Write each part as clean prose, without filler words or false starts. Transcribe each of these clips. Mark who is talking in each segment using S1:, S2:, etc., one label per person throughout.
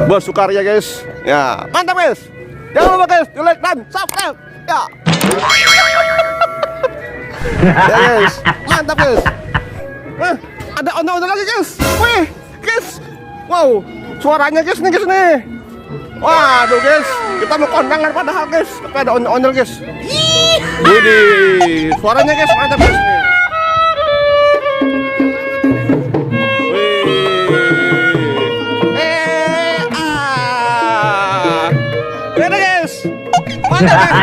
S1: bersukaria guys. Ya, mantap guys. Jangan lupa guys, di like dan subscribe. Ya. Ya guys, mantap guys. Ada ondel-ondel lagi guys. Wih, guys. Wow, suaranya guys nih. Waduh guys, kita mau kondangan padahal guys, tapi ada ondel-ondel guys. Widih, suaranya guys mantap guys. Gimana guys? Mantap guys.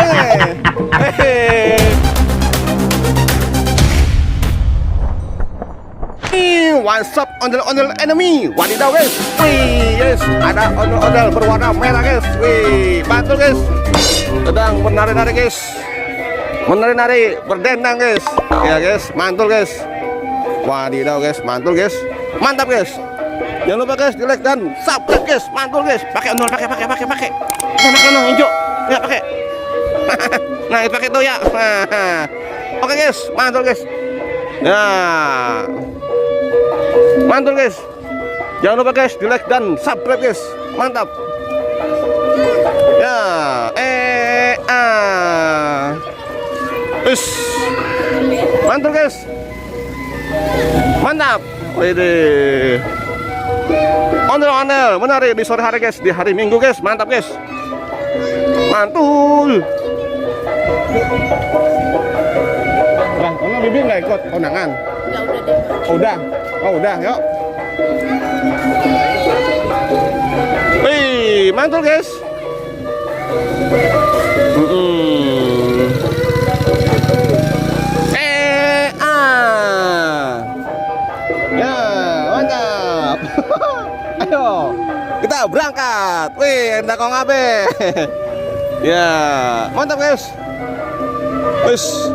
S1: What's up ondel-ondel enemy? Wadidaw guys. Wih, yes, ada ondel-ondel berwarna merah guys. Wih, mantul guys. Sedang menari-nari guys. Menari-nari, berdendang guys. Ya guys, mantul guys. Wadidaw guys, mantul guys. Mantap guys. Jangan lupa guys, di like dan subscribe guys. Mantul guys. Pakai ondel, pakai. Nah, makan hijau. Ya, pakai. Nah, pakai tuh ya. Oke guys, mantul guys. Ya. Mantul guys. Jangan lupa guys, di like dan subscribe guys. Mantap. Ya, mantul guys. Mantap. Widih. Ondel-ondel menari di sore hari guys, di hari Minggu guys. Mantap guys. Mantul. Lah, ono Bibi nggak ikut kondangan? Udah. Oh, udah, yuk. Wih, mantul guys. Ya, mantap. Ayo, kita berangkat. Wih, endak kong abe. Ya, mantap guys. Wis.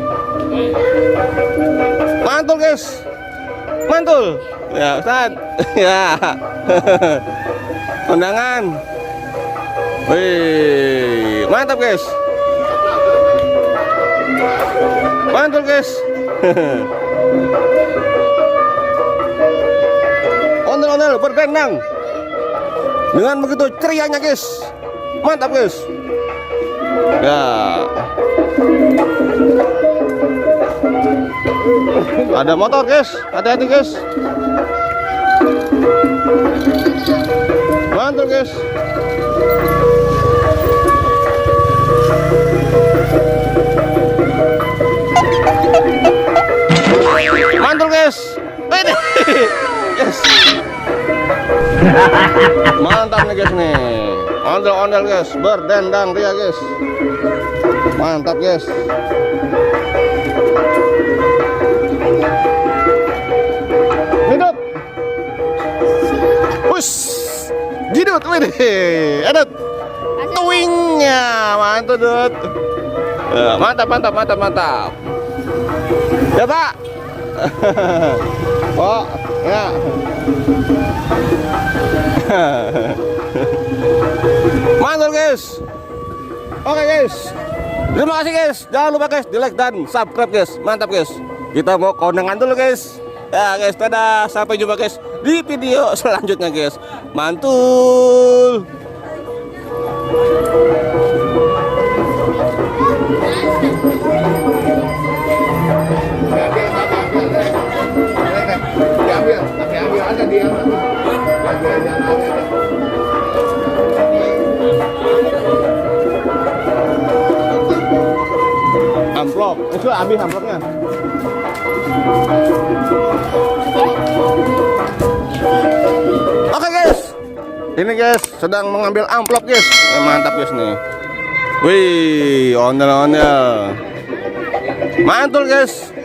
S1: Mantul guys. Mantul. Ya, Ustaz. Ya. Kondangan. Wih, mantap guys. Mantul guys. Ondel-ondel berdendang. Dengan begitu cerianya guys. Mantap guys. Ya. Ada motor guys, hati-hati guys. Mantul guys. Mantul guys. Yes. Mantap nih guys nih. Ondel-ondel guys, berdendang dia guys. Mantap guys. Hidup. Push. Gidut, widih. Edut. Tuingnya, mantap dut. Mantap. Ya Pak. Oh, ya. Mantul guys. Oke guys. Terima kasih guys. Jangan lupa guys, di like dan subscribe guys. Mantap guys. Kita mau kondangan dulu guys. Ya guys, dadah. Sampai jumpa guys di video selanjutnya guys. Mantul. Diambil aja dia. Amplop, itu ambil amplopnya. Oke guys, ini guys sedang mengambil amplop guys. Mantap guys nih. Wih, ondel-ondel. Mantul guys.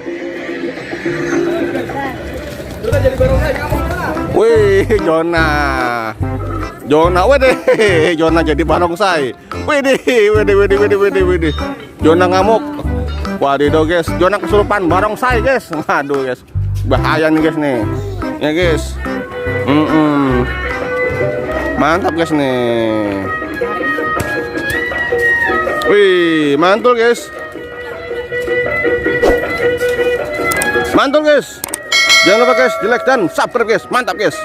S1: Wih, Jona, waduh, Jona jadi barongsai. Widih. Jona ngamuk. Wadidaw guys, Jona kesurupan barongsai guys. Waduh guys, bahaya nih guys nih. Ya guys. Mantap guys nih. Wih, mantul guys. Mantul guys. Jangan lupa guys, di like dan subscribe guys. Mantap guys.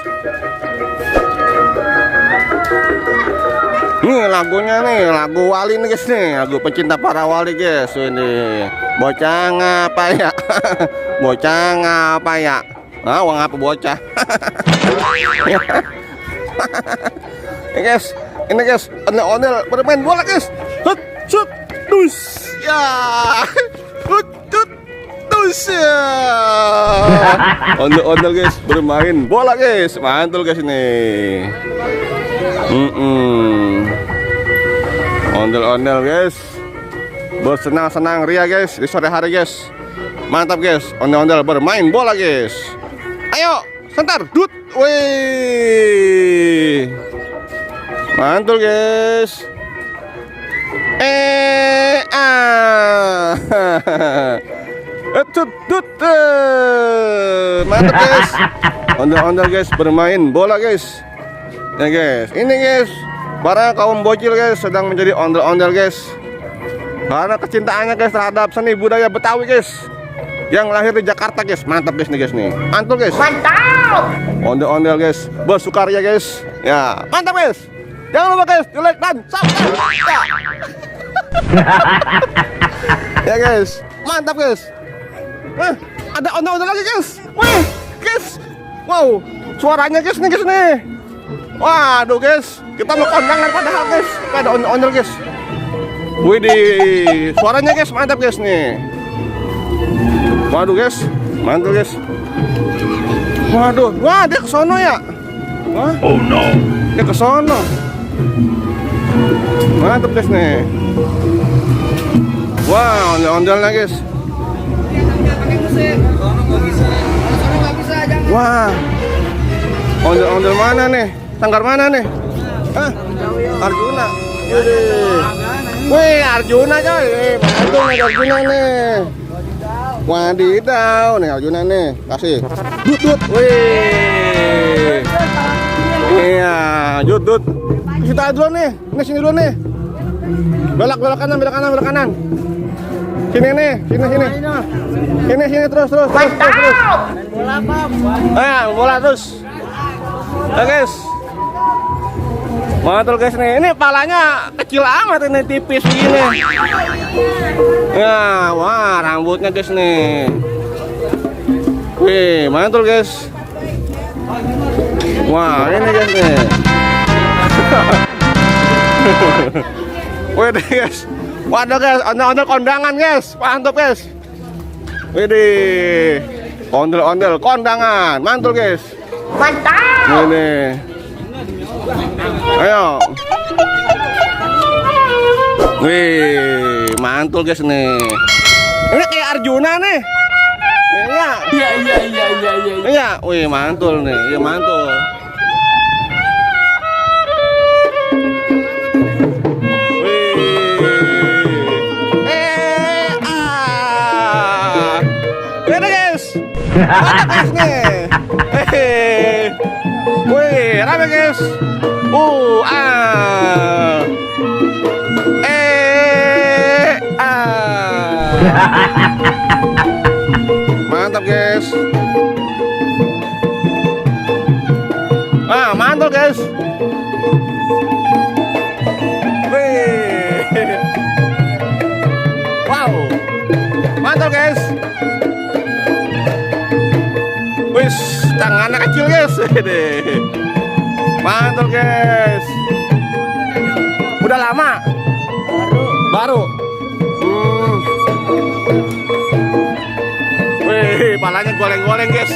S1: Nih lagunya nih, lagu wali nih guys nih, lagu pecinta para wali guys. Ini bocah ngapa ya? Bocah ngapa ya? Ah, wong apa bocah? Ini guys, ondel-ondel bermain bola guys. Hut, shoot, dus, ya, hut, dus ya. Ondel-ondel guys bermain bola guys, mantul guys nih. Ondel-ondel guys bersenang-senang ria guys di sore hari guys. Mantap guys, ondel-ondel bermain bola guys. Ayo sentar dut, wih, mantul guys. Dut, mantap guys. Ondel-ondel guys bermain bola guys. Ya guys, ini guys para kaum bocil guys sedang menjadi ondel-ondel guys karena kecintaannya guys terhadap seni budaya Betawi guys yang lahir di Jakarta guys. Mantap guys nih guys nih, mantul guys, mantap. Ondel-ondel guys bersukaria guys ya, mantap guys. Jangan lupa guys di like dan subscribe ya. Ya guys, mantap guys. Ada ondel-ondel lagi guys. Wih guys, wow suaranya guys nih. Waduh guys, kita mau kondangan padahal guys, ada ondel guys. Widih, suaranya guys mantap guys nih. Waduh guys, mantul guys. Waduh, wah dia kesono ya. Wah, oh no, dia kesono. Mantap guys nih. Wah, ondel-ondelnya guys. Wah, ondel-ondel mana nih? Sanggar mana nih? Hah? Arjuna. Wih, Arjuna coy. Mantul nih Arjuna nih. Wadidaw nih Arjuna nih. Kasih. Dut. Wih. Iya, dut. Kita dulu nih. Sini dulu nih. Belok kanan. Sini nih, sini. Sini terus. Bola apa? Bola terus. Oke guys. Mantul guys nih. Ini palanya kecil amat ini, tipis begini. Ya, wah rambutnya guys nih. Wih, mantul guys. Wah, ini guys nih. Wih guys. Waduh guys, ondel-ondel kondangan guys. Mantap guys. Widih. Ondel-ondel kondangan. Mantul guys. Mantap. Ini. Ayo. Wih, mantul guys nih. Ini kayak Arjuna nih. Iya. Iya, wih mantul nih. Iya mantul. Mantap guys nih. Wih, rame guys. Mantap guys. Mantul guys. Wih. Wow. Mantul guys. Wis, tangannya kecil guys. Mantul guys. Udah lama? Baru. Wih, palanya goleng-goleng guys.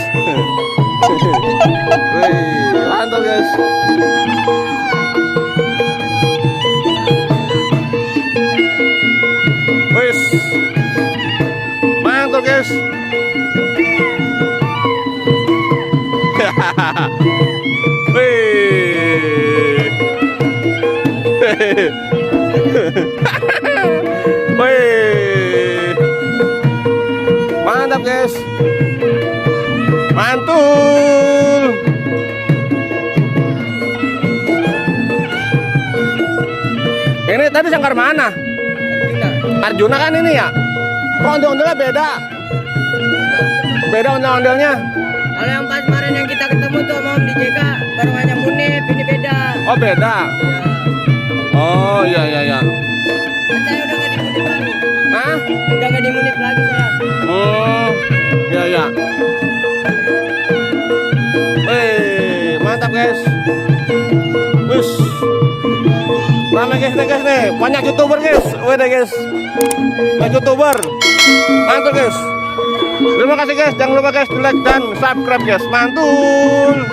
S1: Wih, mantul guys. Wis, mantul guys. Wih, mantap guys, mantul. Ini tadi sangkar mana? Arjuna kan ini ya? Kok ondel-ondelnya beda? Beda ondel-ondelnya?
S2: Kalau yang pas kemarin yang kita ketemu tuh sama Om di JK baru hanya Munif, ini beda.
S1: Oh beda.
S2: Ya.
S1: Oh iya iya iya.
S2: Kan saya udah gak dimunip lagi.
S1: Hah?
S2: Udah gak dimunip lagi saya.
S1: Oh iya iya. Mantap guys. Wis. Rame guys nih. Banyak YouTuber guys. Wede guys. Banyak YouTuber. Mantul guys. Terima kasih guys. Jangan lupa guys di like dan subscribe guys. Mantul.